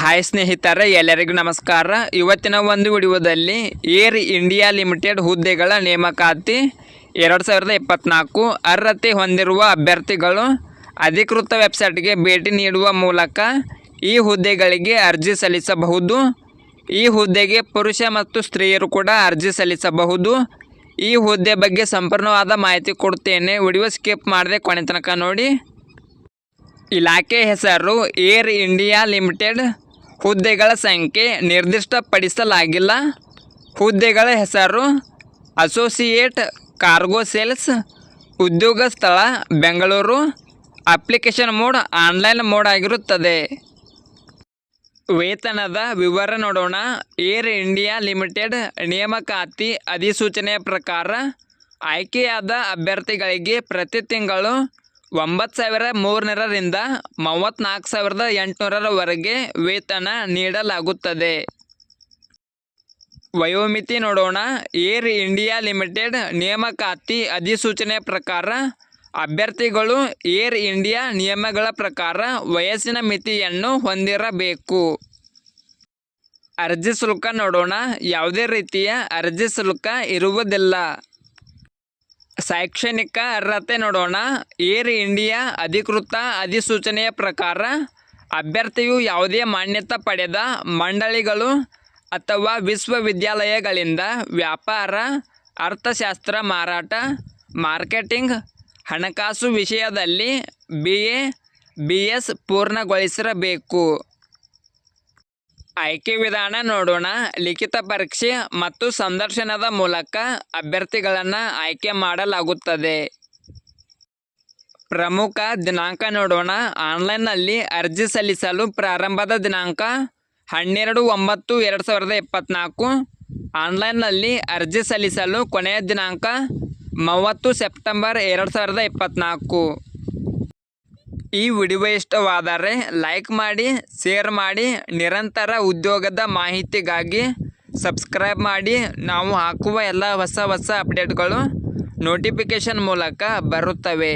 Hi ಸ್ನೇಹಿತರೆ, ಎಲ್ಲರಿಗೂ ನಮಸ್ಕಾರ. ಇವತ್ತಿನ ಒಂದು ವಿಡಿಯೋದಲ್ಲಿ ಏರ್ ಇಂಡಿಯಾ ಲಿಮಿಟೆಡ್ ಹುದ್ದೆಗಳ ನೇಮಕಾತಿ 2024 ಅರ್ಹತೆ ಹೊಂದಿರುವ ಅಭ್ಯರ್ಥಿಗಳು ಅಧಿಕೃತ ವೆಬ್ಸೈಟ್ಗೆ ಭೇಟಿ ನೀಡುವ ಮೂಲಕ ಈ ಹುದ್ದೆಗಳಿಗೆ ಅರ್ಜಿ ಸಲ್ಲಿಸಬಹುದು. ಈ ಹುದ್ದೆಗೆ ಪುರುಷ ಮತ್ತು ಸ್ತ್ರೀಯರು ಕೂಡ ಅರ್ಜಿ ಸಲ್ಲಿಸಬಹುದು. ಈ ಹುದ್ದೆ ಬಗ್ಗೆ ಸಂಪೂರ್ಣವಾದ ಮಾಹಿತಿ ಕೊಡ್ತೇನೆ. ವಿಡಿಯೋ ಸ್ಕಿಪ್ ಮಾಡದೆ ಕೊನೆ ತನಕ ನೋಡಿ. ಇಲಾಖೆ ಹೆಸರು ಏರ್ ಇಂಡಿಯಾ ಲಿಮಿಟೆಡ್. ಹುದ್ದೆಗಳ ಸಂಖ್ಯೆ ನಿರ್ದಿಷ್ಟಪಡಿಸಲಾಗಿಲ್ಲ. ಹುದ್ದೆಗಳ ಹೆಸರು ಅಸೋಸಿಯೇಟ್ ಕಾರ್ಗೋ ಸೇಲ್ಸ್. ಉದ್ಯೋಗ ಸ್ಥಳ Bengaluru. Application mode online mode ಆಗಿರುತ್ತದೆ. ವೇತನದ ವಿವರ ನೋಡೋಣ. ಏರ್ ಇಂಡಿಯಾ ಲಿಮಿಟೆಡ್ ನೇಮಕಾತಿ ಅಧಿಸೂಚನೆಯ ಪ್ರಕಾರ ಆಯ್ಕೆಯಾದ ಅಭ್ಯರ್ಥಿಗಳಿಗೆ ಪ್ರತಿ ತಿಂಗಳು 9,300ರಿಂದ 34,800ರವರೆಗೆ ವೇತನ ನೀಡಲಾಗುತ್ತದೆ. ವಯೋಮಿತಿ ನೋಡೋಣ. ಏರ್ ಇಂಡಿಯಾ ಲಿಮಿಟೆಡ್ ನೇಮಕಾತಿ ಅಧಿಸೂಚನೆಯ ಪ್ರಕಾರ ಅಭ್ಯರ್ಥಿಗಳು ಏರ್ ಇಂಡಿಯಾ ನಿಯಮಗಳ ಪ್ರಕಾರ ವಯಸ್ಸಿನ ಮಿತಿಯನ್ನು ಹೊಂದಿರಬೇಕು. ಅರ್ಜಿ ಶುಲ್ಕ ನೋಡೋಣ. ಯಾವುದೇ ರೀತಿಯ ಅರ್ಜಿ ಶುಲ್ಕ ಇರುವುದಿಲ್ಲ. ಶೈಕ್ಷಣಿಕ ಅರ್ಹತೆ ನೋಡೋಣ. ಏರ್ ಇಂಡಿಯಾ ಅಧಿಕೃತ ಅಧಿಸೂಚನೆಯ ಪ್ರಕಾರ ಅಭ್ಯರ್ಥಿಯು ಯಾವುದೇ ಮಾನ್ಯತೆ ಪಡೆದ ಮಂಡಳಿಗಳು ಅಥವಾ ವಿಶ್ವವಿದ್ಯಾಲಯಗಳಿಂದ ವ್ಯಾಪಾರ, ಅರ್ಥಶಾಸ್ತ್ರ, ಮಾರಾಟ, ಮಾರ್ಕೆಟಿಂಗ್, ಹಣಕಾಸು ವಿಷಯದಲ್ಲಿ BA, BS ಪೂರ್ಣಗೊಳಿಸಿರಬೇಕು. ಆಯ್ಕೆ ವಿಧಾನ ನೋಡೋಣ. ಲಿಖಿತ ಪರೀಕ್ಷೆ ಮತ್ತು ಸಂದರ್ಶನದ ಮೂಲಕ ಅಭ್ಯರ್ಥಿಗಳನ್ನು ಆಯ್ಕೆ ಮಾಡಲಾಗುತ್ತದೆ. ಪ್ರಮುಖ ದಿನಾಂಕ ನೋಡೋಣ. ಆನ್ಲೈನ್ನಲ್ಲಿ ಅರ್ಜಿ ಸಲ್ಲಿಸಲು ಪ್ರಾರಂಭದ ದಿನಾಂಕ 12/9/2024. ಆನ್ಲೈನ್ನಲ್ಲಿ ಅರ್ಜಿ ಸಲ್ಲಿಸಲು ಕೊನೆಯ ದಿನಾಂಕ 30 ಸೆಪ್ಟೆಂಬರ್ 2024. ಈ ವಿಡಿಯೋ ಇಷ್ಟವಾದರೆ ಲೈಕ್ ಮಾಡಿ, ಶೇರ್ ಮಾಡಿ. ನಿರಂತರ ಉದ್ಯೋಗದ ಮಾಹಿತಿಗಾಗಿ ಸಬ್ಸ್ಕ್ರೈಬ್ ಮಾಡಿ. ನಾವು ಹಾಕುವ ಎಲ್ಲ ಹೊಸ ಅಪ್ಡೇಟ್ಗಳು ನೋಟಿಫಿಕೇಷನ್ ಮೂಲಕ ಬರುತ್ತವೆ.